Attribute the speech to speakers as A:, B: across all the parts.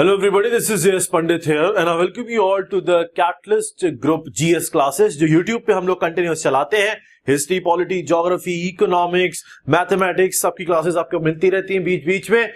A: Hello everybody, this is JS Pandit here and I welcome you all to the Catalyst Group GS classes जो YouTube पे हम लोग continuous चलाते हैं। History, polity, geography, economics, mathematics सबकी classes आपको मिलती रहती हैं बीच बीच में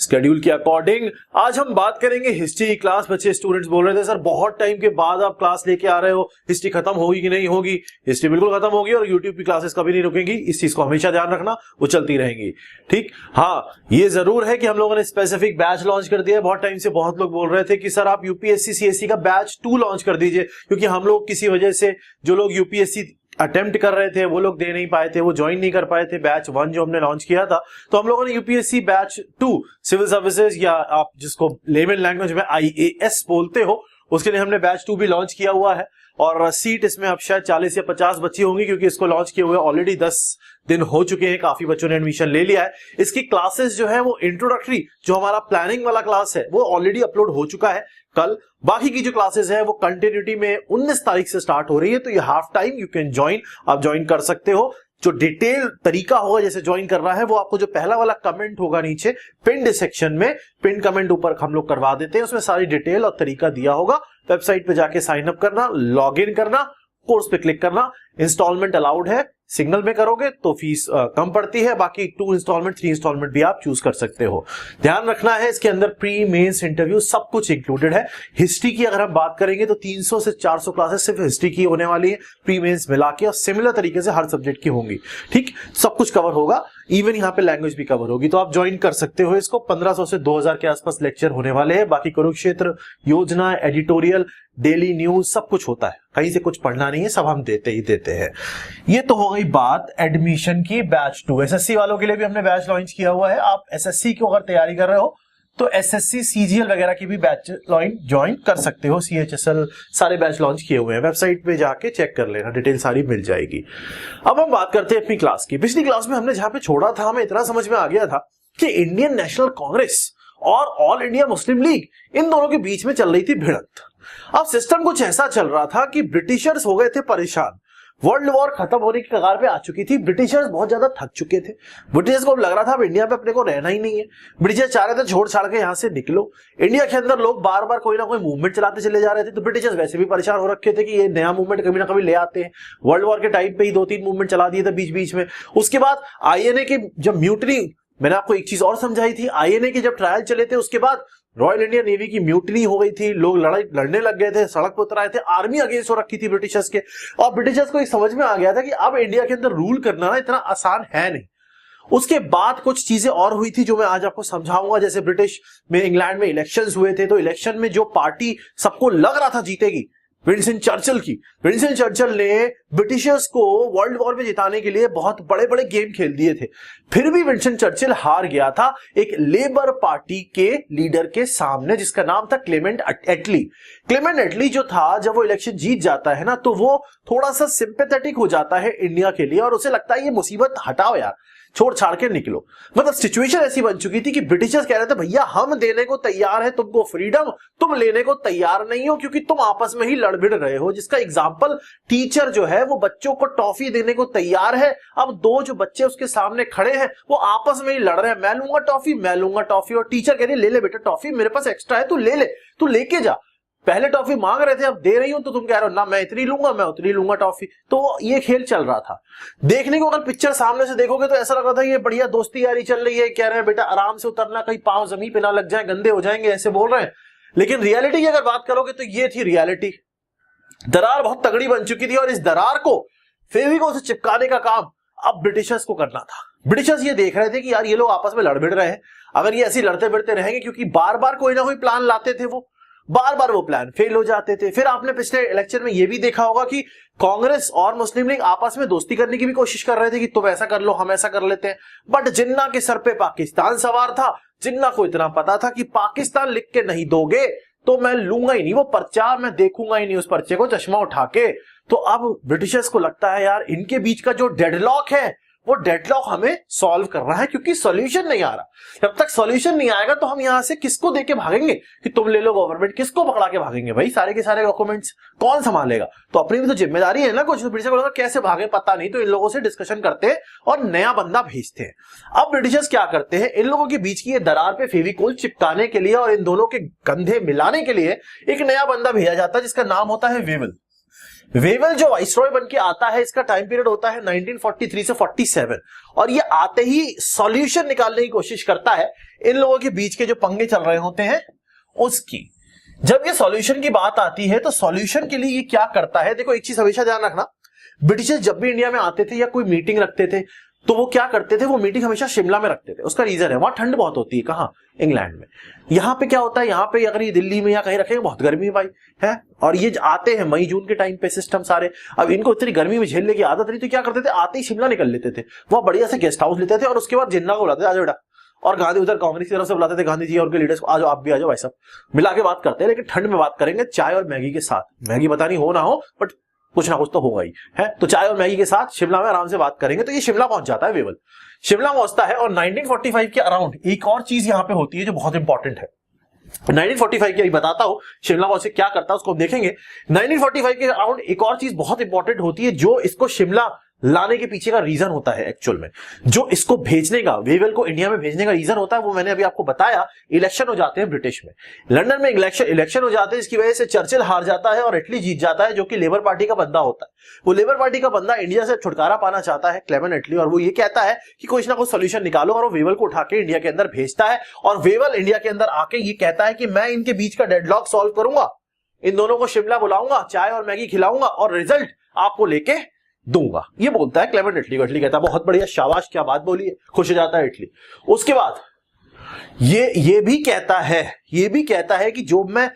A: स्केड्यूल के अकॉर्डिंग। आज हम बात करेंगे हिस्ट्री की क्लास। बच्चे स्टूडेंट्स बोल रहे थे सर बहुत टाइम के बाद आप क्लास लेके आ रहे हो, हिस्ट्री खत्म होगी कि नहीं होगी? हिस्ट्री बिल्कुल खत्म होगी और यूट्यूब की क्लासेस कभी नहीं रुकेंगी, इस चीज को हमेशा ध्यान रखना, वो चलती रहेंगी। ठीक, हाँ ये जरूर है कि हम लोगों ने स्पेसिफिक बैच लॉन्च कर दिया है। बहुत टाइम से बहुत लोग बोल रहे थे कि सर आप यूपीएससी सीएससी का बैच 2 लॉन्च कर दीजिए, क्योंकि हम लोग किसी वजह से जो लोग यूपीएससी अटेम्प्ट कर रहे थे वो लोग दे नहीं पाए थे, वो ज्वाइन नहीं कर पाए थे बैच 1 जो हमने लॉन्च किया था। तो हम लोगों ने यूपीएससी बैच 2 सिविल सर्विसेज या आप जिसको लेमन लैंग्वेज में आईएएस बोलते हो, उसके लिए हमने बैच 2 भी लॉन्च किया हुआ है। और सीट इसमें अब शायद 40 या 50 बच्ची होंगी, क्योंकि इसको लॉन्च किए हुए ऑलरेडी 10 दिन हो चुके हैं, काफी बच्चों ने एडमिशन ले लिया है। इसकी क्लासेस जो है वो इंट्रोडक्टरी जो हमारा प्लानिंग वाला क्लास है वो ऑलरेडी अपलोड हो चुका है कल। बाकी की जो क्लासेस है वो कंटिन्यूटी में 19 तारीख से स्टार्ट हो रही है, तो ये half time you can join, आप ज्वाइन कर सकते हो। जो डिटेल तरीका होगा जैसे ज्वाइन करना है वो आपको जो पहला वाला कमेंट होगा नीचे पिन सेक्शन में, पिन कमेंट ऊपर हम लोग करवा देते हैं, उसमें सारी डिटेल और तरीका दिया होगा। वेबसाइट पे जाके साइन अप करना, लॉग इन करना, कोर्स पे क्लिक करना। इंस्टॉलमेंट अलाउड है, सिग्नल में करोगे तो फीस कम पड़ती है, बाकी 2 इंस्टॉलमेंट 3 इंस्टॉलमेंट भी आप चूज कर सकते हो। ध्यान रखना है इसके अंदर प्री मेंस इंटरव्यू सब कुछ इंक्लूडेड है। हिस्ट्री की अगर हम बात करेंगे तो 300 से 400 क्लासेस सिर्फ हिस्ट्री की होने वाली है, प्री मेंस मिला के, और सिमिलर तरीके से हर सब्जेक्ट की होंगी। ठीक, सब कुछ कवर होगा, इवन यहाँ पे लैंग्वेज भी कवर होगी, तो आप ज्वाइन कर सकते हो इसको। 1500 से 2000 के आसपास लेक्चर होने वाले हैं। बाकी कुरुक्षेत्र, योजना, एडिटोरियल, डेली न्यूज सब कुछ होता है, कहीं से कुछ पढ़ना नहीं है, सब हम देते ही देते हैं। ये तो हो गई बात एडमिशन की बैच 2। एसएससी वालों के लिए भी हमने बैच लॉन्च किया हुआ है। आप एसएससी की अगर तैयारी कर रहे हो तो एसएससी सीजीएल वगैरह की भी बैच ज्वाइन कर सकते हो। सीएचएसएल सारे बैच लॉन्च किए हुए हैं, वेबसाइट पे जाके चेक कर लेना, डिटेल सारी मिल जाएगी। अब हम बात करते हैं अपनी क्लास की। पिछली क्लास में हमने जहां पे छोड़ा था, हमें इतना समझ में आ गया था कि इंडियन नेशनल कांग्रेस और ऑल इंडिया मुस्लिम लीग इन दोनों के बीच में चल रही थी भिड़ंत। अब सिस्टम कुछ ऐसा चल रहा था कि ब्रिटिशर्स हो गए थे परेशान, वर्ल्ड वॉर खत्म होने की कगार पे आ चुकी थी, ब्रिटिशर्स बहुत ज्यादा थक चुके थे। ब्रिटिशर्स को अब लग रहा था अब इंडिया पे अपने को रहना ही नहीं है। ब्रिटिशर्स चाह रहे थे छोड़ छाड़ के यहां से निकलो। इंडिया के अंदर लोग बार बार कोई ना कोई मूवमेंट चलाते चले जा रहे थे, तो ब्रिटिशर्स वैसे भी परेशान हो रखे थे कि ये नया मूवमेंट कभी ना कभी ले आते हैं। वर्ल्ड वॉर के टाइम पे ही 2-3 मूवमेंट चला दिए थे बीच बीच में। उसके बाद आईएनए की जब म्यूटनी, मैंने आपको एक चीज और समझाई थी, आईएनए के जब ट्रायल चले थे उसके बाद रॉयल इंडियन नेवी की म्यूटनी हो गई थी, लोग लड़ने लग गए थे, सड़क पर उतर आए थे, आर्मी अगेंस्ट हो रखी थी ब्रिटिशर्स के। और ब्रिटिशर्स को एक समझ में आ गया था कि अब इंडिया के अंदर रूल करना ना इतना आसान है नहीं। उसके बाद कुछ चीजें और हुई थी जो मैं आज आपको समझाऊंगा। जैसे ब्रिटिश में इंग्लैंड में इलेक्शंस हुए थे, तो इलेक्शन में जो पार्टी सबको लग रहा था जीतेगी, विंस्टन चर्चिल की, विंस्टन चर्चिल ने ब्रिटिशर्स को वर्ल्ड वॉर में जिताने के लिए बहुत बड़े बड़े गेम खेल दिए थे। फिर भी विंस्टन चर्चिल हार गया था एक लेबर पार्टी के लीडर के सामने, जिसका नाम था क्लेमेंट एटली। क्लेमेंट एटली जो था, जब वो इलेक्शन जीत जाता है ना, तो वो थोड़ा सा सिंपैथेटिक हो जाता है इंडिया के लिए, और उसे लगता है ये मुसीबत हटाओ यार, छोड़ छाड़ के निकलो। मतलब सिचुएशन ऐसी बन चुकी थी कि ब्रिटिशर्स कह रहे थे भैया हम देने को तैयार है तुमको फ्रीडम, तुम लेने को तैयार नहीं हो, क्योंकि तुम आपस में ही लड़भिड़ रहे हो। जिसका एग्जाम्पल टीचर जो है वो बच्चों को टॉफी देने को तैयार है। अब 2 जो बच्चे उसके सामने खड़े हैं वो आपस में ही लड़ रहे हैं, मैं लूंगा टॉफी, मैं लूंगा टॉफी, और टीचर कह रही ले ले बेटा टॉफी, मेरे पास एक्स्ट्रा है, तू ले ले, तू लेके जा। पहले टॉफी मांग रहे थे, अब दे रही हूं तो तुम कह रहे हो ना मैं इतनी लूंगा, मैं उतनी लूंगा टॉफी। तो ये खेल चल रहा था। देखने को अगर पिक्चर सामने से देखोगे तो ऐसा लग रहा था ये बढ़िया दोस्ती यारी चल रही है, कह रहे हैं बेटा आराम से उतरना, कहीं पांव जमीन पे ना लग जाए, गंदे हो जाएंगे, ऐसे बोल रहे हैं। लेकिन रियलिटी की अगर बात करोगे तो ये थी रियलिटी। दरार बहुत तगड़ी बन चुकी थी, और इस दरार को फेविकोल से चिपकाने का काम अब ब्रिटिशर्स को करना था। ब्रिटिशर्स ये देख रहे थे कि यार ये लोग आपस में लड़ भिड़ रहे हैं, अगर ये ऐसे लड़ते भिड़ते रहेंगे, क्योंकि बार बार कोई ना कोई प्लान लाते थे, वो बार बार वो प्लान फेल हो जाते थे। फिर आपने पिछले इलेक्शन में ये भी देखा होगा कि कांग्रेस और मुस्लिम लीग आपस में दोस्ती करने की भी कोशिश कर रहे थे कि तुम ऐसा कर लो, हम ऐसा कर लेते हैं। बट जिन्ना के सर पे पाकिस्तान सवार था, जिन्ना को इतना पता था कि पाकिस्तान लिख के नहीं दोगे तो मैं लूंगा ही नहीं वो पर्चा, मैं देखूंगा ही नहीं उस पर्चे को चश्मा उठा के। तो अब ब्रिटिशर्स को लगता है यार इनके बीच का जो डेडलॉक है वो डेडलॉक हमें सॉल्व करना है, क्योंकि सॉल्यूशन नहीं आ रहा। जब तक सॉल्यूशन नहीं आएगा तो हम यहां से किसको देके भागेंगे कि तुम ले लो गवर्नमेंट, किसको पकड़ा के भागेंगे भाई? सारे के सारे डॉक्यूमेंट्स कौन संभालेगा? तो अपनी भी तो जिम्मेदारी है ना कुछ। तो ब्रिटिशर को कैसे भागे पता नहीं, तो इन लोगों से डिस्कशन करते हैं और नया बंदा भेजते हैं। अब ब्रिटिशर्स क्या करते हैं, इन लोगों के बीच की ये दरार पे फेविकोल चिपकाने के लिए और इन दोनों के कंधे मिलाने के लिए एक नया बंदा भेजा जाता है जिसका नाम होता है वेवल। वेवल जो वाइसरॉय बन के आता है, इसका टाइम पीरियड होता है 1943 से 47, और ये आते ही सॉल्यूशन निकालने की कोशिश करता है इन लोगों के बीच के जो पंगे चल रहे होते हैं उसकी। जब ये सॉल्यूशन की बात आती है तो सॉल्यूशन के लिए ये क्या करता है, देखो एक चीज हमेशा ध्यान रखना, ब्रिटिशर्स जब भी इंडिया में आते थे या कोई मीटिंग रखते थे तो वो क्या करते थे, वो मीटिंग हमेशा शिमला में रखते थे। उसका रीजन है, वहां ठंड बहुत होती है। कहां? इंग्लैंड में। यहां पे क्या होता है, यहां पे अगर ये दिल्ली में या कहीं रखेंगे बहुत गर्मी है भाई, है, और ये आते हैं मई जून के टाइम पे सिस्टम सारे। अब इनको इतनी गर्मी में झेलने की आदत नहीं, तो क्या करते थे, आते ही शिमला निकल लेते थे, वहां बढ़िया से गेस्ट हाउस लेते थे और उसके बाद जिन्ना को बुलाते थे, आ जाओ बेटा, और गांधी उधर कांग्रेस की तरफ से बुलाते थे, गांधी जी और उनके लीडर्स को, आ जाओ आप भी आ जाओ भाई साहब, मिला के बात करते हैं। लेकिन ठंड में बात करेंगे चाय और मैगी के साथ। मैगी पता नहीं हो ना हो, बट कुछ ना कुछ तो होगा ही, है। तो चाय और मैगी के साथ शिमला में आराम से बात करेंगे। तो ये शिमला पहुंच जाता है वेवल, शिमला पहुंचता है। और 1945 के अराउंड एक और चीज यहां पे होती है जो बहुत इंपॉर्टेंट है। 1945 की बताता हूं शिमला पहुंच के क्या करता है उसको हम देखेंगे। 1945 के अराउंड एक और चीज बहुत इंपॉर्टेंट होती है जो इसको शिमला लाने के पीछे का रीजन होता है। एक्चुअल में जो इसको भेजने का, वेवल को इंडिया में भेजने का रीजन होता है, वो मैंने अभी आपको बताया। इलेक्शन हो जाते हैं ब्रिटिश में, लंदन में इलेक्शन हो जाते हैं, जिसकी वजह से चर्चिल हार जाता है और इटली जीत जाता है, जो कि लेबर पार्टी का बंदा होता है। वो लेबर पार्टी का बंदा इंडिया से छुटकारा पाना चाहता है, क्लेमेंट इटली, और वो ये कहता है कि कुछ ना कुछ सोल्यूशन निकालो, और वो वेवल को उठा के इंडिया के अंदर भेजता है। और वेवल इंडिया के अंदर आके ये कहता है कि मैं इनके बीच का डेडलॉक सॉल्व करूंगा, इन दोनों को शिमला बुलाऊंगा, चाय और मैगी खिलाऊंगा और रिजल्ट आपको लेके दूंगा। ये बोलता है क्लेमेंट इटली को। इटली कहता है बहुत बढ़िया, शाबाश, क्या बात बोली है, खुश हो जाता है इटली। उसके बाद ये भी कहता है कि जो मैं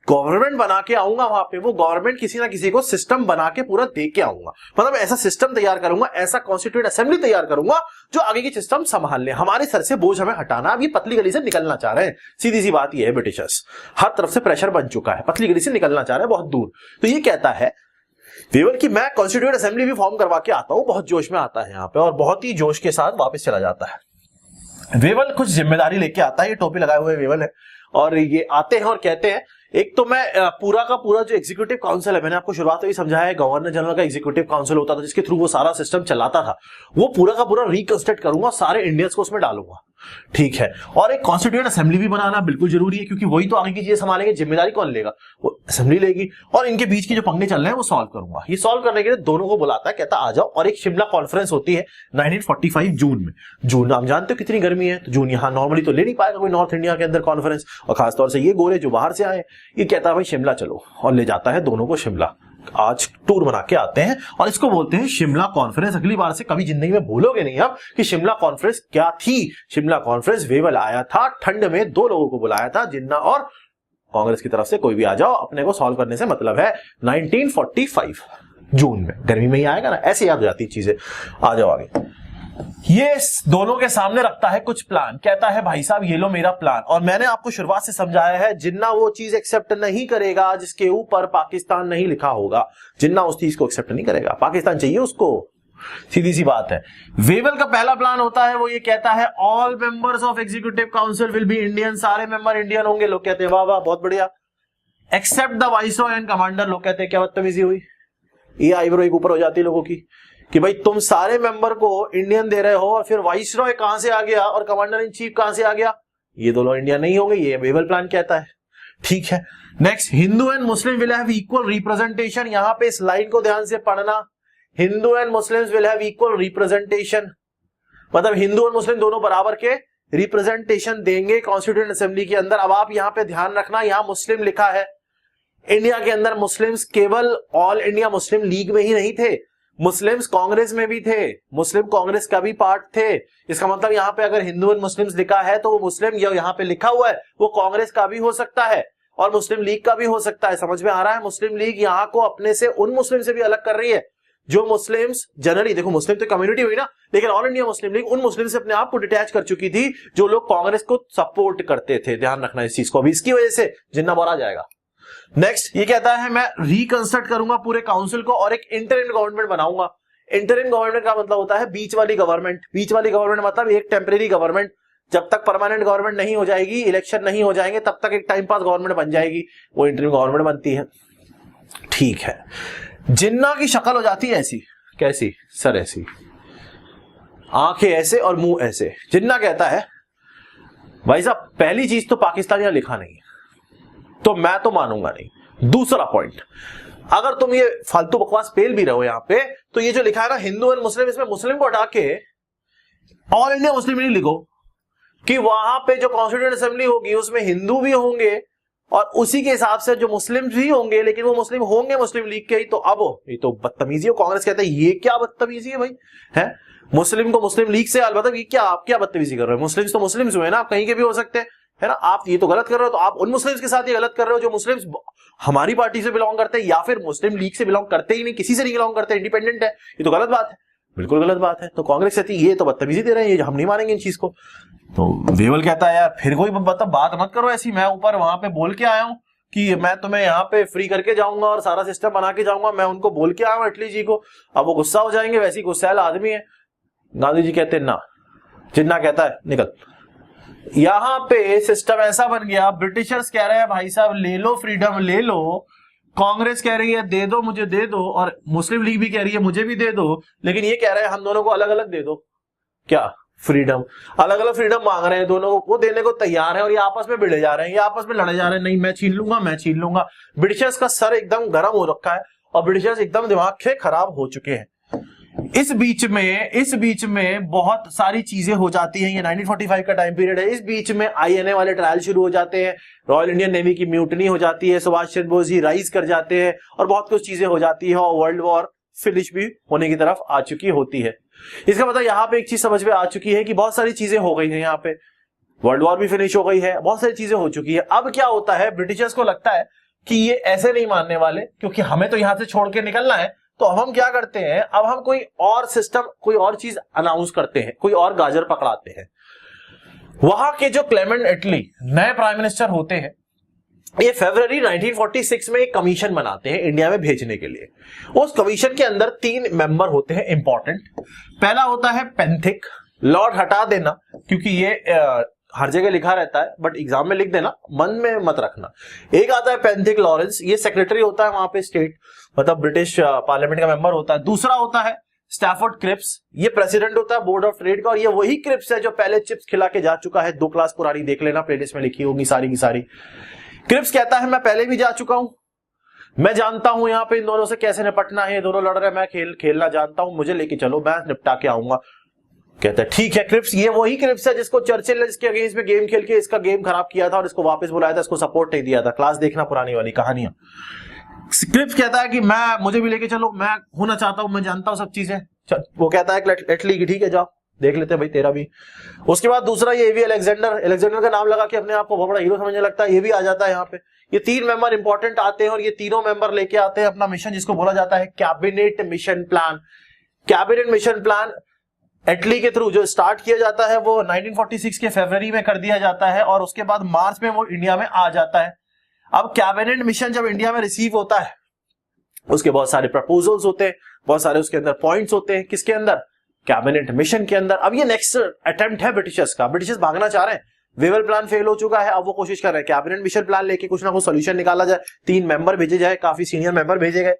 A: गवर्नमेंट बना के आऊंगा वहां पे, वो गवर्नमेंट किसी ना किसी को सिस्टम बना के पूरा दे के आऊंगा। मतलब ऐसा सिस्टम तैयार करूंगा, ऐसा कॉन्स्टिट्यूएंट असेंबली तैयार करूंगा जो आगे की सिस्टम संभाल ले, हमारे सर से बोझ हमें हटाना। अब ये पतली गली से निकलना चाह रहे हैं, सीधी सी बात ये है, ब्रिटिशर्स हर तरफ से प्रेशर बन चुका है, पतली गली से निकलना चाह रहे हैं बहुत दूर। तो ये कहता है वेवल कि मैं कॉन्स्टिट्यूएंट असेंबली भी फॉर्म करवा के आता हूं, बहुत जोश में आता है यहाँ पे, और बहुत ही जोश के साथ वापस चला जाता है। वेवल कुछ जिम्मेदारी लेके आता है, ये टोपी लगाए हुए वेवल है, और ये आते हैं और कहते हैं, एक तो मैं पूरा का पूरा जो एग्जीक्यूटिव काउंसिल है, मैंने आपको शुरुआत में ही समझाया है, गवर्नर जनरल का एग्जीक्यूटिव काउंसिल होता था जिसके थ्रू वो सारा सिस्टम चलाता था, वो पूरा का पूरा रिकंस्ट्रक्ट करूंगा, सारे इंडियंस को उसमें डालूंगा, ठीक है। और एक कॉन्स्टिट्यूएंट असेंबली भी बनाना बिल्कुल जरूरी है, क्योंकि वही तो आगे की चीजें संभालेंगे, जिम्मेदारी कौन लेगा, वो असेंबली लेगी। और इनके बीच के जो पंगे चल रहे हैं वो सॉल्व करूंगा। ये सॉल्व करने के लिए दोनों को बुलाता है, कहता आ जाओ। और एक शिमला कॉन्फ्रेंस होती है 1945 जून में। जून आप जानते हो कितनी गर्मी है, तो जून यहाँ नॉर्मली तो ले नहीं पाएगा कोई नॉर्थ इंडिया के अंदर कॉन्फ्रेंस, और खासतौर से ये गोरे जो बाहर से आए। ये कहता है भाई शिमला चलो, और ले जाता है दोनों को शिमला। आज टूर बना के आते हैं और इसको बोलते हैं शिमला कॉन्फ्रेंस। अगली बार से कभी जिंदगी में भूलोगे नहीं आप कि शिमला कॉन्फ्रेंस क्या थी। शिमला कॉन्फ्रेंस, वेवल आया था, ठंड में दो लोगों को बुलाया था, जिन्ना और कांग्रेस की तरफ से कोई भी आ जाओ, अपने को सॉल्व करने से मतलब है। 1945 जून में, गर्मी में ही आएगा ना, ऐसे याद हो जाती चीजें। आ जाओ आगे। ये दोनों के सामने रखता है कुछ प्लान, कहता है भाई साहब ये लो मेरा प्लान। और मैंने आपको शुरुआत से समझाया है, जिन्ना वो चीज एक्सेप्ट नहीं करेगा जिसके ऊपर पाकिस्तान नहीं लिखा होगा, जिन्ना उस चीज को एक्सेप्ट नहीं करेगा। पाकिस्तान चाहिए उसको, सीधी सी बात है। वेवल का पहला प्लान होता है, वो ये कहता है all members of executive council will be Indian, सारे मेंबर इंडियन होंगे। लोग कहते हैं वाह वाह बहुत बढ़िया। Except the viceroy and commander, लोग कहते हैं क्या बदतमीजी हुई। ये आईब्रो एक ऊपर हो जाती है लोगों की कि भाई तुम सारे मेंबर को इंडियन दे रहे हो, और फिर वाइसरॉय कहां से आ गया और कमांडर इन चीफ कहां से आ गया, ये दोनों इंडियन नहीं होंगे। ये वेवल प्लान कहता है, ठीक है। Next, Hindu and Muslim will have equal representation. यहां पे इस लाइन को ध्यान से पढ़ना, Hindu and Muslims will have equal representation, मतलब हिंदू और मुस्लिम दोनों बराबर के रिप्रेजेंटेशन देंगे कॉन्स्टिट्यूएंट असेंबली के अंदर। अब आप यहां पे ध्यान रखना, यहां मुस्लिम लिखा है, इंडिया के अंदर मुस्लिम्स केवल ऑल इंडिया मुस्लिम लीग में ही नहीं थे, मुस्लिम्स कांग्रेस में भी थे, मुस्लिम कांग्रेस का भी पार्ट थे। इसका मतलब यहां पे अगर हिंदू एंड मुस्लिम्स लिखा है तो वो मुस्लिम यहां पे लिखा हुआ है, वो कांग्रेस का भी हो सकता है और मुस्लिम लीग का भी हो सकता है। समझ में आ रहा है? मुस्लिम लीग यहां को अपने से उन मुस्लिम से भी अलग कर रही है जो मुस्लिम्स जनरली, देखो मुस्लिम तो कम्युनिटी हुई ना, लेकिन ऑल इंडिया मुस्लिम लीग उन मुस्लिम से अपने आप को डिटैच कर चुकी थी जो लोग कांग्रेस को सपोर्ट करते थे। ध्यान रखना इस चीज को। अभी इसकी वजह से जिन्ना बोरा जाएगा। नेक्स्ट, ये कहता है मैं रिकंस्ट्रक्ट करूंगा पूरे काउंसिल को और एक इंटरिम गवर्नमेंट बनाऊंगा। इंटरिम गवर्नमेंट का मतलब होता है बीच वाली गवर्नमेंट। बीच वाली गवर्नमेंट मतलब एक टेम्परेरी गवर्नमेंट, जब तक परमानेंट गवर्नमेंट नहीं हो जाएगी, इलेक्शन नहीं हो जाएंगे, तब तक एक टाइम पास गवर्नमेंट बन जाएगी, वो इंटरिम गवर्नमेंट बनती है। ठीक है, जिन्ना की शक्ल हो जाती है ऐसी, कैसी सर, ऐसी, आंखें ऐसे और मुंह ऐसे। जिन्ना कहता है भाई साहब पहली चीज तो पाकिस्तान यहां लिखा नहीं है, तो मैं तो मानूंगा नहीं। दूसरा पॉइंट, अगर तुम ये फालतू बकवास पेल भी रहे हो यहां पे, तो ये जो लिखा है ना हिंदू एंड मुस्लिम, इसमें मुस्लिम को हटा के ऑल इंडिया मुस्लिम लीग लिखो कि वहां पे जो कॉन्स्टिट्यूएंट असेंबली होगी उसमें हिंदू भी होंगे और उसी के हिसाब से जो मुस्लिम भी होंगे, लेकिन वो मुस्लिम होंगे मुस्लिम लीग के ही। तो अब ये तो बदतमीजी है। कांग्रेस कहता है ये क्या बदतमीजी है भाई, है मुस्लिम को मुस्लिम लीग से मतलब ये क्या, आप क्या बदतमीजी कर रहे हो? मुस्लिम्स तो मुस्लिम्स हुए ना, आप कहीं के भी हो सकते हैं, है ना। आप ये तो गलत कर रहे हो, तो आप उन मुस्लिम्स के साथ ये गलत कर रहे हो जो मुस्लिम्स हमारी पार्टी से बिलोंग करते हैं या फिर मुस्लिम लीग से बिलोंग करते ही नहीं, किसी से नहीं बिलोंग करते, इंडिपेंडेंट है। ये तो गलत बात है, बिल्कुल गलत बात है। तो कांग्रेस कहती है ये तो बदतमीजी दे रहे हैं, ये हम नहीं मानेंगे इन चीज को। तो वेवल कहता है यार फिर कोई बात मत करो ऐसी, मैं ऊपर वहां पे बोल के आया हूं कि मैं तुम्हें यहाँ पे फ्री करके जाऊंगा और सारा सिस्टम बना के जाऊंगा, मैं उनको बोल के आया हूं अटली जी को। अब वो गुस्सा हो जाएंगे, वैसे ही गुस्सैल आदमी है। गांधी जी कहते हैं ना, जिन्ना कहता है निकल। यहां पे सिस्टम ऐसा बन गया, ब्रिटिशर्स कह रहे हैं भाई साहब ले लो फ्रीडम ले लो, कांग्रेस कह रही है दे दो मुझे दे दो, और मुस्लिम लीग भी कह रही है मुझे भी दे दो, लेकिन ये कह रहे हैं हम दोनों को अलग अलग दे दो। क्या फ्रीडम, अलग अलग फ्रीडम मांग रहे हैं दोनों, वो देने को तैयार है और ये आपस में भिड़े जा रहे हैं, ये आपस में लड़े जा रहे हैं, नहीं मैं छीन लूंगा मैं छीन लूंगा। ब्रिटिशर्स का सर एकदम गर्म हो रखा है और ब्रिटिशर्स एकदम दिमाग के खराब हो चुके हैं। इस बीच में बहुत सारी चीजें हो जाती हैं। ये 1945 का टाइम पीरियड है। इस बीच में आईएनए वाले ट्रायल शुरू हो जाते हैं, रॉयल इंडियन नेवी की म्यूटनी हो जाती है, सुभाष चंद्र बोस जी राइज कर जाते हैं और बहुत कुछ चीजें हो जाती है और वर्ल्ड वॉर फिनिश भी होने की तरफ आ चुकी होती है। इसका मतलब यहाँ पे एक चीज समझ में आ चुकी है कि बहुत सारी चीजें हो गई हैं, यहाँ पे वर्ल्ड वॉर भी फिनिश हो गई है, बहुत सारी चीजें हो चुकी है। अब क्या होता है, ब्रिटिशर्स को लगता है कि ये ऐसे नहीं मानने वाले, क्योंकि हमें तो यहां से छोड़ के निकलना है, तो अब हम क्या करते हैं, अब हम कोई और सिस्टम, कोई और चीज अनाउंस करते हैं, कोई और गाजर पकड़ाते हैं। वहां के जो क्लेमेंट एटली नए प्राइम मिनिस्टर होते हैं, ये फरवरी 1946 में एक कमीशन बनाते हैं इंडिया में भेजने के लिए। उस कमीशन के अंदर 3 मेंबर होते हैं इंपॉर्टेंट। पहला होता है पेंथिक, लॉर्ड हटा देना क्योंकि ये हर जगह लिखा रहता है, बट एग्जाम में लिख देना, मन में मत रखना। एक आता है पेंथिक लॉरेंस, ये सेक्रेटरी होता है वहां पे स्टेट, मतलब ब्रिटिश पार्लियामेंट का मेंबर होता है। दूसरा होता है स्टैफोर्ड क्रिप्स, ये प्रेसिडेंट होता है बोर्ड ऑफ ट्रेड का, और ये वही क्रिप्स है जो पहले चिप्स खिला के जा चुका है, 2 क्लास पुरानी, देख लेना प्लेलिस्ट में लिखी होगी सारी की सारी। क्रिप्स कहता है मैं पहले भी जा चुका हूं, मैं जानता हूं यहाँ पे इन दोनों से कैसे निपटना है, ये दोनों लड़ रहे हैं, मैं खेलना जानता हूं, मुझे लेके चलो, मैं निपटा के आऊंगा। कहता है ठीक है। क्रिप्स ये वही क्रिप्स है जिसको चर्चिल ने इसके अगेंस्ट में गेम खेल के इसका गेम खराब किया था और इसको वापस बुलाया था, इसको सपोर्ट नहीं दिया था। क्लास देखना पुरानी वाली कहानियां। क्रिप्स कहता है कि मुझे भी लेके चलो, मैं होना चाहता हूं, मैं जानता हूं सब चीजें। वो कहता है एटली की ठीक है जाओ देख लेते हैं भाई तेरा भी। उसके बाद दूसरा ये एवी अलेक्जेंडर का नाम लगा के अपने आप को बहुत बड़ा हीरो समझने लगता है, ये भी आ जाता है यहाँ पे। ये 3 मेंबर इंपॉर्टेंट आते हैं और ये तीनों मेंबर लेके आते हैं अपना मिशन, जिसको बोला जाता है cabinet mission plan. Cabinet mission plan Attlee के थ्रू जो स्टार्ट किया जाता है वो 1946 के फरवरी में कर दिया जाता है और उसके बाद मार्च में वो इंडिया में आ जाता है। अब कैबिनेट मिशन जब इंडिया में रिसीव होता है, उसके बहुत सारे प्रपोजल्स होते हैं, बहुत सारे उसके अंदर पॉइंट्स होते हैं, किसके अंदर, कैबिनेट मिशन के अंदर। अब ये नेक्स्ट अटेम्प्ट है ब्रिटिशर्स का, ब्रिटिशर्स भागना चाह रहे हैं, वेवल प्लान फेल हो चुका है, अब वो कोशिश कर रहे हैं कैबिनेट मिशन प्लान लेके कुछ ना कुछ सोल्यूशन निकाला जाए, 3 मेंबर भेजे जाए, काफी सीनियर मेंबर भेजे गए।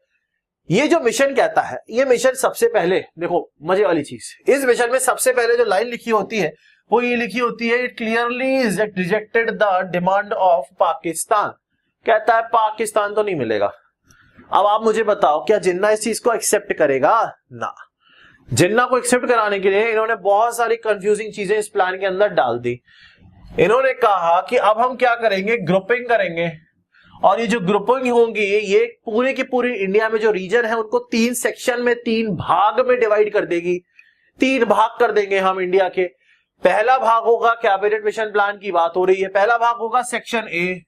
A: ये जो मिशन कहता है, ये मिशन सबसे पहले देखो मजे वाली चीज, इस मिशन में सबसे पहले जो लाइन लिखी होती है वो ये लिखी होती है, it clearly rejected the demand of Pakistan. कहता है पाकिस्तान तो नहीं मिलेगा। अब आप मुझे बताओ क्या जिन्ना इस चीज को एक्सेप्ट करेगा? ना। जिन्ना को एक्सेप्ट कराने के लिए इन्होंने बहुत सारी कंफ्यूजिंग चीजें इस प्लान के अंदर डाल दी। इन्होंने कहा कि अब हम क्या करेंगे, ग्रुपिंग करेंगे, और ये जो ग्रुपिंग होंगी ये पूरे की पूरी इंडिया में जो रीजन है उनको 3 सेक्शन में, 3 भाग में डिवाइड कर देगी। 3 भाग कर देंगे हम इंडिया के। पहला भाग होगा कैबिनेट मिशन प्लान की बात हो रही है, पहला भाग होगा सेक्शन ए।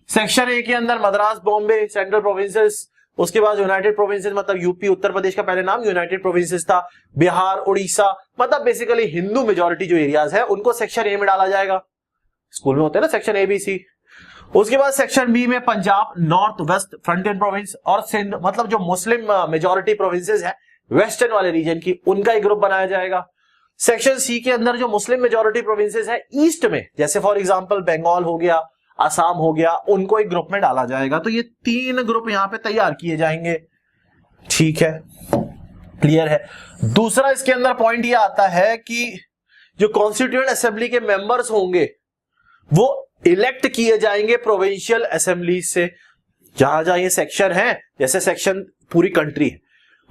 A: सेक्शन ए के अंदर मद्रास, बॉम्बे, सेंट्रल प्रोविंसेस, उसके बाद यूनाइटेड प्रोविंसेस, मतलब यूपी, उत्तर प्रदेश का पहले नाम यूनाइटेड प्रोविंसेस था, बिहार, उड़ीसा, मतलब बेसिकली हिंदू मेजोरिटी जो एरियाज है उनको सेक्शन ए में डाला जाएगा। स्कूल में होते हैं ना सेक्शन ए बी सी। उसके बाद सेक्शन बी में Punjab, north west frontier province और सिंध, मतलब जो मुस्लिम मेजोरिटी प्रोविंसेस है वेस्टर्न वाले रीजन की, उनका एक ग्रुप बनाया जाएगा। सेक्शन सी के अंदर जो मुस्लिम मेजॉरिटी प्रोविंसेस है ईस्ट में, जैसे फॉर एग्जांपल बंगाल हो गया, असम हो गया, उनको एक ग्रुप में डाला जाएगा। तो ये 3 ग्रुप यहां पे तैयार किए जाएंगे। ठीक है, क्लियर है। दूसरा इसके अंदर पॉइंट ये आता है कि जो कॉन्स्टिट्यूएंट असेंबली के मेंबर्स होंगे वो इलेक्ट किए जाएंगे प्रोविंशियल असेंबली से। जहां जहां ये सेक्शन है, जैसे सेक्शन पूरी कंट्री है,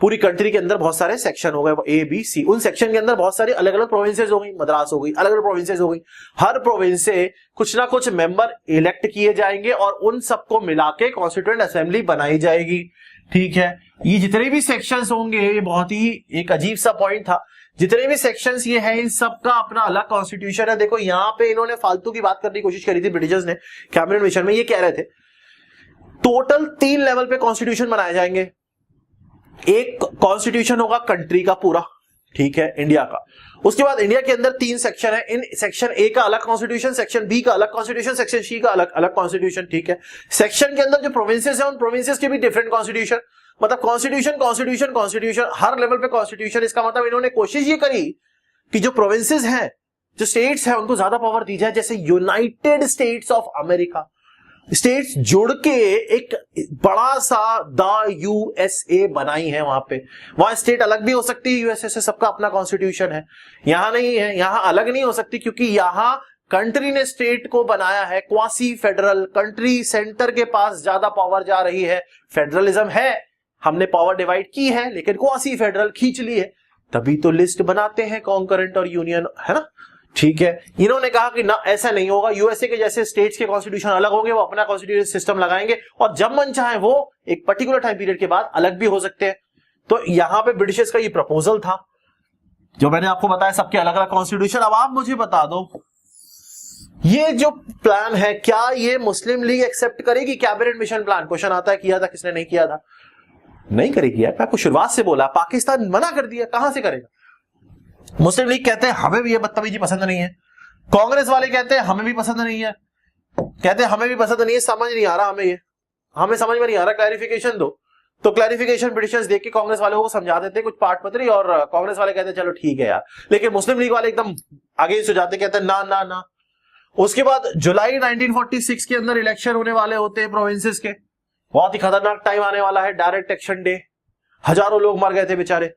A: पूरी कंट्री के अंदर बहुत सारे सेक्शन हो गए, ए बी सी, उन सेक्शन के अंदर बहुत सारी अलग अलग प्रोविंसेस हो गई, मद्रास हो गई, अलग अलग प्रोविंसेस हो गई। हर प्रोविंस से कुछ ना कुछ मेंबर इलेक्ट किए जाएंगे और उन सबको मिला के कॉन्स्टिट्यूएंट असेंबली बनाई जाएगी। ठीक है, ये जितने भी सेक्शंस होंगे, ये बहुत ही एक अजीब सा पॉइंट था, जितने भी सेक्शंस ये हैं इन सबका अपना अलग कॉन्स्टिट्यूशन है। देखो यहां पे इन्होंने फालतू की बात करने की कोशिश करी थी ब्रिटिशर्स ने कैबिनेट मिशन में, ये कह रहे थे टोटल 3 लेवल पे कॉन्स्टिट्यूशन बनाए जाएंगे। एक कॉन्स्टिट्यूशन होगा कंट्री का पूरा, ठीक है, इंडिया का। उसके बाद इंडिया के अंदर 3 सेक्शन है, इन सेक्शन ए का अलग कॉन्स्टिट्यूशन, सेक्शन बी का अलग कॉन्स्टिट्यूशन, सेक्शन सी का अलग अलग कॉन्स्टिट्यूशन। ठीक है, सेक्शन के अंदर जो प्रोविंसेस है उन प्रोविंसेस के भी डिफरेंट कॉन्स्टिट्यूशन, मतलब कॉन्स्टिट्यूशन कॉन्स्टिट्यूशन कॉन्स्टिट्यूशन, हर लेवल पे कॉन्स्टिट्यूशन। इसका मतलब इन्होंने कोशिश ये करी कि जो प्रोविंसेस हैं, जो स्टेट्स हैं, उनको ज्यादा पावर दी जाए। जैसे United states of America, states जुड़ के एक बड़ा सा द यूएसए बनाई है। वहां पे, वहां स्टेट अलग भी हो सकती है, यूएसए से सबका अपना कॉन्स्टिट्यूशन है। यहां नहीं है, यहां अलग नहीं हो सकती, क्योंकि यहां कंट्री ने स्टेट को बनाया है क्वासी फेडरल। कंट्री सेंटर के पास ज्यादा पावर जा रही है, फेडरलिज्म है, हमने पावर डिवाइड की है, लेकिन क्वासी फेडरल खींच ली है, तभी तो लिस्ट बनाते हैं कॉन्करेंट और यूनियन, है ना। ठीक है, इन्होंने कहा कि ना, ऐसा नहीं होगा, यूएसए के जैसे स्टेट्स के कॉन्स्टिट्यूशन अलग होंगे, वो अपना कॉन्स्टिट्यूशन सिस्टम लगाएंगे और जब मन चाहे वो एक पर्टिकुलर टाइम पीरियड के बाद अलग भी हो सकते हैं। तो यहां पे ब्रिटिशर्स का ये प्रपोजल था, जो मैंने आपको बताया, सबके अलग अलग कॉन्स्टिट्यूशन। अब आप मुझे बता दो, ये जो प्लान है, क्या ये मुस्लिम लीग एक्सेप्ट करेगी? कैबिनेट मिशन प्लान, क्वेश्चन आता है, किया था किसने, नहीं किया था? नहीं करेगी यार, मैं आपको शुरुआत से बोला, पाकिस्तान मना कर दिया, कहां से करेगा? मुस्लिम लीग कहते हैं हमें भी ये बदतमीजी पसंद नहीं है, कांग्रेस वाले कहते हैं हमें भी पसंद नहीं है, कहते हैं हमें भी पसंद नहीं है, समझ नहीं आ रहा हमें, ये हमें समझ में नहीं आ रहा, क्लैरिफिकेशन दो। तो क्लैरिफिकेशन ब्रिटिशर्स देख के कांग्रेस वालों को समझा देते कुछ पाठ पत्री, और कांग्रेस वाले कहते हैं चलो ठीक है यार, लेकिन मुस्लिम लीग वाले एकदम आगे हो जाते, कहते हैं ना ना ना। उसके बाद जुलाई 1946 के अंदर इलेक्शन होने वाले होते हैं प्रोविंसेस के, बहुत ही खतरनाक टाइम आने वाला है, डायरेक्ट एक्शन डे, हजारों लोग मर गए थे बेचारे।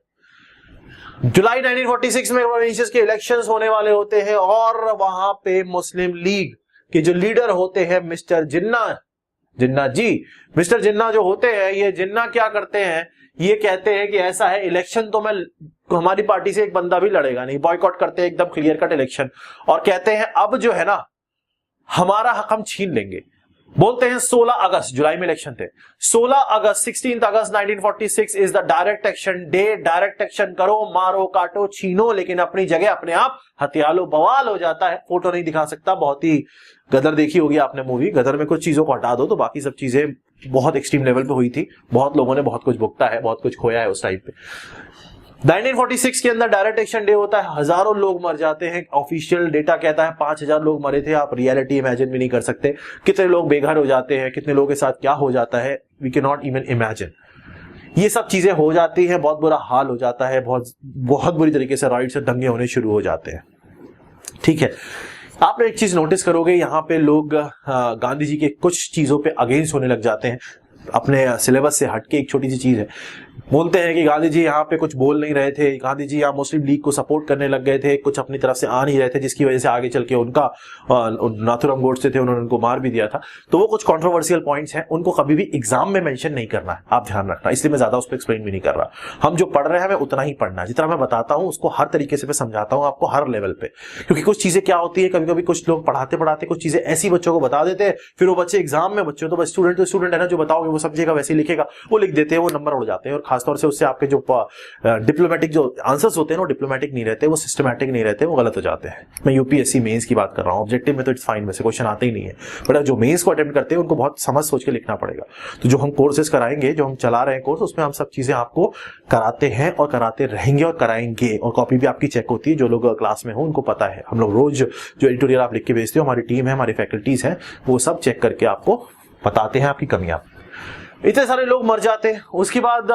A: जुलाई 1946 में प्रोविंसेस के इलेक्शंस होने वाले होते हैं, और वहां पे मुस्लिम लीग के जो लीडर होते हैं मिस्टर जिन्ना जी, मिस्टर जिन्ना जो होते हैं, ये जिन्ना क्या करते हैं, ये कहते हैं कि ऐसा है, इलेक्शन तो मैं, हमारी पार्टी से एक बंदा भी लड़ेगा नहीं, बॉयकॉट करते हैं एकदम क्लियर कट इलेक्शन, और कहते हैं अब जो है ना, हमारा हक हम छीन लेंगे। बोलते हैं 16 अगस्त, जुलाई में इलेक्शन थे, 16 अगस्त 16 अगस्त 1946 is the direct action day. Direct action करो, मारो, काटो, छीनो, लेकिन अपनी जगह अपने आप हथियालो, बवाल हो जाता है। फोटो नहीं दिखा सकता, बहुत ही, गदर देखी होगी आपने मूवी, गदर में कुछ चीजों को हटा दो तो बाकी सब चीजें बहुत एक्सट्रीम लेवल पे हुई थी, बहुत लोगों ने बहुत कुछ भुगता है, बहुत कुछ खोया है उस टाइम पे। 1946 के अंदर डायरेक्ट एक्शन डे होता है, हजारों लोग मर जाते हैं, ऑफिशियल डेटा कहता है 5000 लोग मरे थे, आप रियलिटी इमेजिन भी नहीं कर सकते, कितने लोग बेघर हो जाते हैं, कितने लोगों के साथ क्या हो जाता है, we can not even imagine. ये सब चीजें हो जाती हैं, बहुत बुरा हाल हो जाता है, बहुत बुरी तरीके से राइट से दंगे होने शुरू हो जाते हैं। ठीक है, आपने एक चीज नोटिस करोगे, यहाँ पे लोग गांधी जी के कुछ चीजों पे अगेंस्ट होने लग जाते हैं, अपने सिलेबस से हटके। एक छोटी सी चीज है, बोलते हैं कि गांधी जी यहाँ पे कुछ बोल नहीं रहे थे, गांधी जी यहाँ मुस्लिम लीग को सपोर्ट करने लग गए थे, कुछ अपनी तरफ से आ नहीं रहे थे, जिसकी वजह से आगे चल के उनका नाथुराम गोडसे थे, उन्होंने उनको मार भी दिया था। तो वो कुछ कंट्रोवर्शियल पॉइंट्स हैं, उनको कभी भी एग्जाम में मेंशन नहीं करना है, आप ध्यान रखना, इसलिए मैं ज्यादा उस पर एक्सप्लेन भी नहीं कर रहा। हम जो पढ़ रहे हैं हमें उतना ही पढ़ना है, जितना मैं बताता हूँ उसको हर तरीके से मैं समझाता हूँ आपको, हर लेवल पे। क्योंकि कुछ चीजें क्या होती है, कभी कभी कुछ लोग पढ़ाते पढ़ाते कुछ चीजें ऐसी बच्चों को बता देते हैं, फिर वो बच्चे एग्जाम में, बच्चों तो स्टूडेंट है ना, जो बताओगे वो समझेगा, वैसे ही लिखेगा, वो लिख देते हैं, वो नंबर उड़ जाते हैं। और खासतौर से उससे आपके जो डिप्लोमेटिक जो आंसर्स होते हैं वो डिप्लोमेटिक नहीं रहते, वो सिस्टमैटिक नहीं रहते, वो गलत हो जाते हैं। मैं यूपीएससी मेंस की बात कर रहा हूं, ऑब्जेक्टिव में तो इट्स फाइन, वैसे क्वेश्चन आते ही नहीं है, बट जो मेंस को अटेम्प्ट करते हैं उनको बहुत समझ सोच के लिखना पड़ेगा। तो जो हम कोर्सेज कराएंगे, जो हम चला रहे हैं कोर्स, उसमें हम सब चीजें आपको कराते हैं और कराते रहेंगे और कराएंगे, और कॉपी भी आपकी चेक होती है। जो लोग क्लास में हो उनको पता है, हम लोग रोज जो एडिटोरियल आप लिख के भेजते हो, हमारी टीम है, हमारी फैकल्टीज है, वो सब चेक करके आपको बताते हैं आपकी कमियां। इतने सारे लोग मर जाते हैं। उसके बाद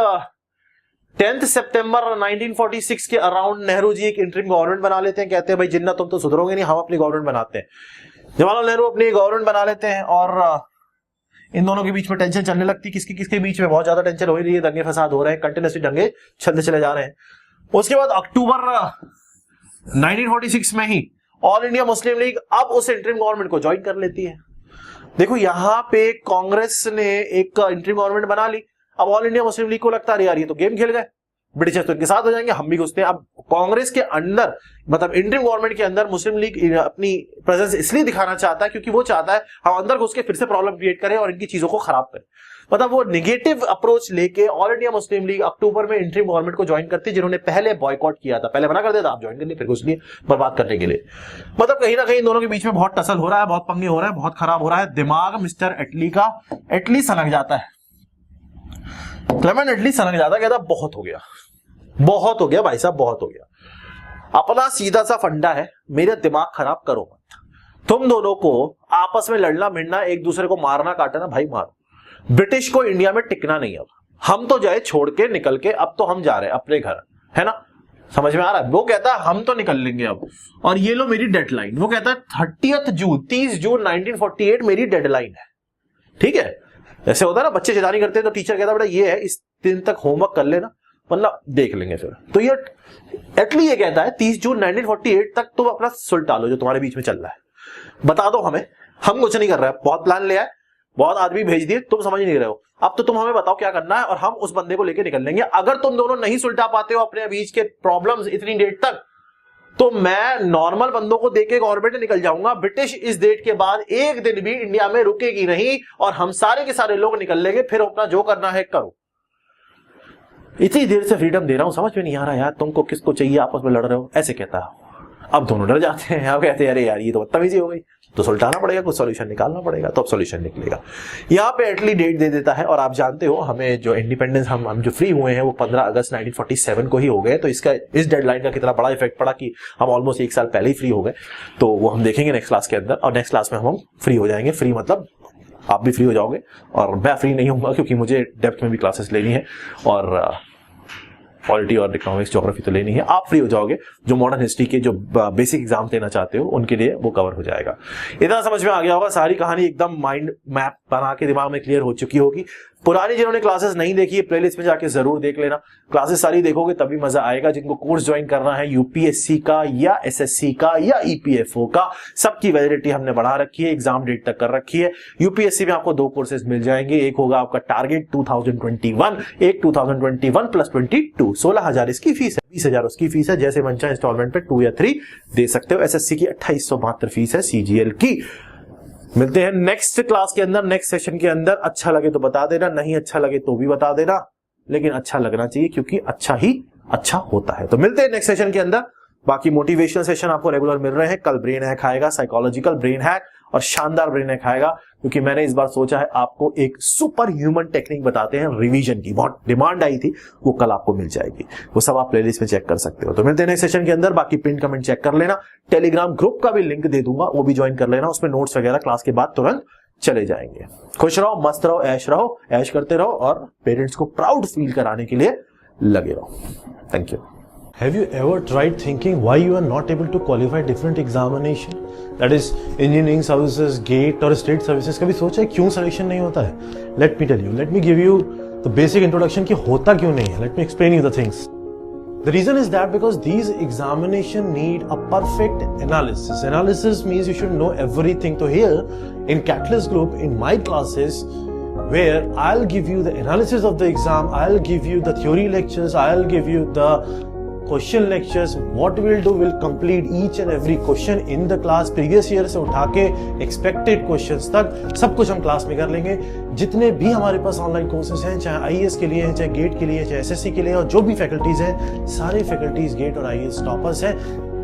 A: 10 सितंबर 1946 के अराउंड नेहरू जी एक इंटरिम गवर्नमेंट बना लेते हैं, कहते हैं भाई जिन्ना तुम तो सुधरोगे नहीं, हम अपनी गवर्नमेंट बनाते हैं। जवाहरलाल नेहरू अपनी गवर्नमेंट बना लेते हैं और इन दोनों के बीच में टेंशन चलने लगती है। किसके किसके बीच में बहुत ज्यादा टेंशन हो रही है, दंगे फसाद हो रहे हैं, कंटिन्यूसली दंगे चलते चले जा रहे हैं। उसके बाद अक्टूबर 1946 में ही ऑल इंडिया मुस्लिम लीग अब उस इंटरिम गवर्नमेंट को ज्वाइन कर लेती है। देखो यहां पे कांग्रेस ने एक इंटरिम गवर्नमेंट बना ली, अब ऑल इंडिया मुस्लिम लीग को लगता है यार ये तो गेम खेल गए, ब्रिटिशर्स तो इनके साथ हो जाएंगे, हम भी घुसते हैं। अब कांग्रेस के अंदर मतलब इंटरिम गवर्नमेंट के अंदर मुस्लिम लीग अपनी प्रेजेंस इसलिए दिखाना चाहता है क्योंकि वो चाहता है हम अंदर घुस के फिर से प्रॉब्लम क्रिएट करें और इनकी चीजों को खराब करें। मतलब वो नेगेटिव अप्रोच लेके ऑल इंडिया मुस्लिम लीग अक्टूबर में इंटरिम गवर्नमेंट को ज्वाइन करती है, जिन्होंने पहले बॉयकॉट किया था, पहले मना कर दिया था आप ज्वाइन करने, फिर घुस लिए बर्बाद करने के लिए। मतलब कहीं ना कहीं दोनों के बीच में बहुत टसल हो रहा है, बहुत पंगे हो रहा है, बहुत खराब हो रहा है। दिमाग मिस्टर एटली का एटली सनक जाता है, क्लेमेंट एटली सनक जाता है, कहता बहुत हो गया, बहुत हो गया भाई साहब, बहुत हो गया। अपना सीधा सा फंडा है, मेरा दिमाग खराब करो मत, तुम दोनों को आपस में लड़ना भिड़ना, एक दूसरे को मारना काटना, भाई मारो। ब्रिटिश को इंडिया में टिकना नहीं, अब हम तो जाए छोड़ के निकल के, अब तो हम जा रहे हैं अपने घर, है ना, समझ में आ रहा है। वो कहता है हम तो निकल लेंगे अब, और ये लो मेरी डेडलाइन। वो कहता है 30 जून 1948 मेरी डेडलाइन है, ठीक है। ऐसे होता है ना, बच्चे शैतानी करते हैं तो टीचर कहता है बेटा ये है, इस दिन तक होमवर्क कर लेना मतलब देख लेंगे फिर। तो ये एटली ये कहता है 30 जून 1948 तक तुम अपना सुलटा लो जो तुम्हारे बीच में चल रहा है, बता दो हमें, हम कुछ नहीं कर रहे हैं, बहुत प्लान लिया है, बहुत आदमी भेज दिए, तुम समझ नहीं रहे हो, अब तो तुम हमें बताओ क्या करना है और हम उस बंदे को लेके निकल लेंगे। अगर तुम दोनों नहीं सुलटा पाते हो अपने बीच के प्रॉब्लम्स इतनी डेट तक, तो मैं नॉर्मल बंदों को देके गवर्नमेंट निकल जाऊंगा। ब्रिटिश इस डेट के बाद एक दिन भी इंडिया में रुकेगी नहीं और हम सारे के सारे लोग निकल लेंगे, फिर अपना जो करना है करो। इतनी देर से फ्रीडम दे रहा हूं, समझ में नहीं आ रहा यार तुमको किसको चाहिए, आपस में लड़ रहे हो, ऐसे कहता है। अब दोनों डर जाते हैं, अब कहते हैं अरे यार ये तो बदतमीजी हो गई, तो सुलटाना पड़ेगा, कुछ सॉल्यूशन निकालना पड़ेगा, तो अब सॉल्यूशन निकलेगा। यहाँ पे एटली डेट दे देता है और आप जानते हो हमें जो इंडिपेंडेंस हम जो फ्री हुए हैं वो 15 अगस्त 1947 को ही हो गए। तो इसका इस डेडलाइन का कितना बड़ा इफेक्ट पड़ा कि हम ऑलमोस्ट 1 साल पहले ही फ्री हो गए, तो वो हम देखेंगे नेक्स्ट क्लास के अंदर। और नेक्स्ट क्लास में हम फ्री हो जाएंगे, फ्री मतलब आप भी फ्री हो जाओगे और मैं फ्री नहीं होऊंगा क्योंकि मुझे डेप्थ में भी क्लासेस लेनी है और पॉलिटी और इकोनॉमिक्स ज्योग्राफी तो लेनी है। आप फ्री हो जाओगे, जो मॉडर्न हिस्ट्री के जो बेसिक एग्जाम देना चाहते हो उनके लिए वो कवर हो जाएगा। इतना समझ में आ गया होगा, सारी कहानी एकदम माइंड मैप बना के दिमाग में क्लियर हो चुकी होगी। पुरानी जिन्होंने क्लासेस नहीं देखी है प्लेलिस्ट में जाके जरूर देख लेना, क्लासेस सारी देखोगे तभी मजा आएगा। जिनको कोर्स ज्वाइन करना है यूपीएससी का या एसएससी का या ईपीएफओ का, सबकी वैलिडिटी हमने बढ़ा रखी है, एग्जाम डेट तक कर रखी है। यूपीएससी में आपको 2 कोर्सेज मिल जाएंगे, एक होगा आपका टारगेट 2021, एक 2021 प्लस 22, 16,000 इसकी फीस है, 20,000 उसकी फीस है, जैसे मन चाहे इंस्टॉलमेंट पे 2 या 3 दे सकते हो। एसएससी की 2872 फीस है, सीजीएल की। मिलते हैं नेक्स्ट क्लास के अंदर, नेक्स्ट सेशन के अंदर। अच्छा लगे तो बता देना, नहीं अच्छा लगे तो भी बता देना, लेकिन अच्छा लगना चाहिए क्योंकि अच्छा ही अच्छा होता है। तो मिलते हैं नेक्स्ट सेशन के अंदर। बाकी मोटिवेशनल सेशन आपको रेगुलर मिल रहे हैं। कल ब्रेन हैक आएगा, साइकोलॉजिकल ब्रेन हैक और शानदार ब्रेन हैक आएगा, क्योंकि मैंने इस बार सोचा है आपको एक सुपर ह्यूमन टेक्निक बताते हैं रिवीजन की, बहुत डिमांड आई थी, वो कल आपको मिल जाएगी। वो सब आप प्लेलिस्ट में चेक कर सकते हो। तो मिलते हैं नेक्स्ट सेशन के अंदर। बाकी पिन कमेंट चेक कर लेना, टेलीग्राम ग्रुप का भी लिंक दे दूंगा, वो भी ज्वाइन कर लेना, उसमें नोट्स वगैरह क्लास के बाद तुरंत चले जाएंगे। खुश रहो, मस्त रहो, ऐश करते रहो और पेरेंट्स को प्राउड फील कराने के लिए लगे रहो। Thank you.
B: Have you ever tried thinking why you are not able to qualify different examination? That is engineering services, GATE और state services। कभी सोचा है क्यों selection नहीं होता है? Let me tell you. Let me give you the basic introduction कि होता क्यों नहीं है। Let me explain you the things. The reason is that because these examination need a perfect analysis. Analysis means you should know everything. So here in Catalyst Group, in my classes, where I'll give you the analysis of the exam, I'll give you the theory lectures, I'll give you the question lectures. What will do, will complete each and every question in the class, previous year से उठा के expected questions तक सब कुछ हम class में कर लेंगे। जितने भी हमारे पास ऑनलाइन कोर्सेज हैं, चाहे आईएएस के लिए हैं, चाहे गेट के लिए, चाहे एसएससी के लिए, और जो भी फैकल्टीज हैं, सारे फैकल्टीज गेट और आईएएस टॉपर्स हैं।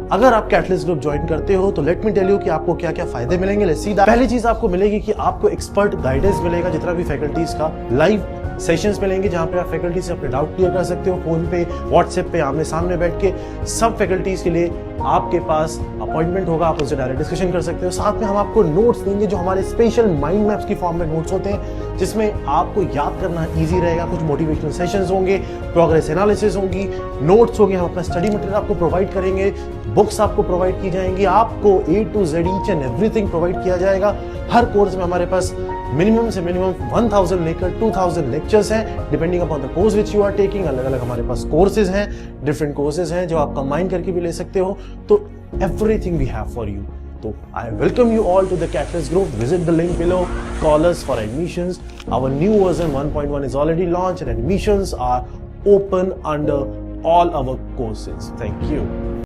B: अगर आप कैटलिस्ट ग्रुप ज्वाइन करते हो तो लेट मी टेल यू कि आपको क्या क्या फायदे मिलेंगे। Let's see that. पहली चीज आपको मिलेगी कि आपको एक्सपर्ट गाइडेंस मिलेगा, जितना भी फैकल्टीज का लाइव सेशंस मिलेंगे जहां पे आप फैकल्टी से अपने डाउट क्लियर कर सकते हो, फोन पे, व्हाट्सएप पे, आमने सामने बैठ के। सब फैकल्टीज के लिए आपके पास अपॉइंटमेंट होगा, आप उनसे डायरेक्ट डिस्कशन कर सकते हो। साथ में हम आपको नोट्स देंगे जो हमारे स्पेशल माइंड मैप्स की फॉर्म में नोट्स होते हैं, जिसमें आपको याद करना ईजी रहेगा। कुछ मोटिवेशनल सेशंस होंगे, प्रोग्रेस एनालिसिस होगी, नोट्स होंगे, हम अपना स्टडी मटेरियल आपको प्रोवाइड करेंगे, बुक्स आपको प्रोवाइड की जाएंगी, आपको A to Z each and everything provide किया जाएगा। हर कोर्स में हमारे पास मिनिमम से मिनिमम 1000 लेकर 2000 लेक्चर्स हैं, depending upon the course which you are taking. अलग अलग हमारे पास कोर्सेज हैं, डिफरेंट कोर्सेज हैं जो आप कंबाइन करके भी ले सकते हो। तो everything we have for you. So I welcome you all to the Catalyst Group. Visit the link below. Call us for admissions. Our new version 1.1 is already launched and admissions are open under all our courses. Thank you.